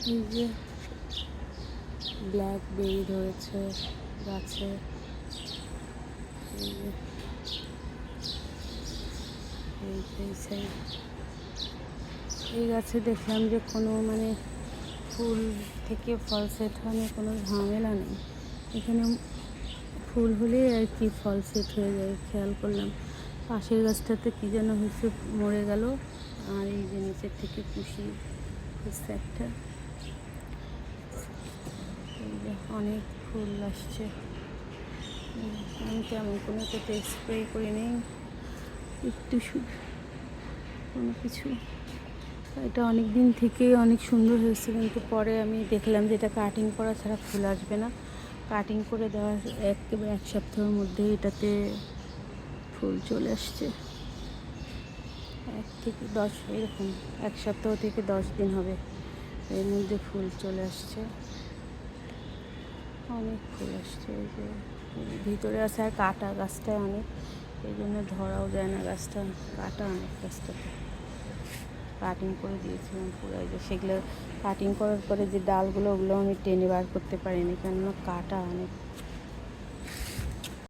এই যে ব্ল্যাকবেরি ধরেছে গাছে। এই যে এই সাইড এই গাছে দেখলাম যে কোনো মানে ফুল থেকে ফল সেট হওয়ার কোনো ঝামেলা নেই। এখানে ফুল হলেই আর কি ফল সেট হয়ে যায়। খেয়াল করলাম পাশের গাছটাতে কী যেন হয়েছে, মরে গেল। আর এই যে নিচের থেকে কুশি হচ্ছে একটা। এই যে অনেক ফুল আসছে। আমি তেমন কোনো কিছুতে স্প্রে করি নেই, একটু শুধু কোনো কিছু। এটা অনেক দিন থেকেই অনেক সুন্দর হয়েছে, কিন্তু পরে আমি দেখলাম যে এটা কাটিং করা ছাড়া ফুল আসবে না। কাটিং করে দেওয়ার একেবারে 1 সপ্তাহের মধ্যে এটাতে ফুল চলে আসছে। 1 থেকে 10 এরকম, 1 সপ্তাহ থেকে 10 দিন হবে, এর মধ্যে ফুল চলে আসছে। অনেক ফুল আসছে। এই যে ভিতরে আছে, আর কাটা গাছটায় অনেক, এই জন্য ধরাও যায় না গাছটা, কাটা অনেক গাছটাতে। কাটিং করে দিয়েছিলাম পুরো। এই যে সেগুলো কাটিং করার পরে যে ডালগুলো, ওগুলো আমি টেনে বার করতে পারিনি, কেননা কাটা অনেক।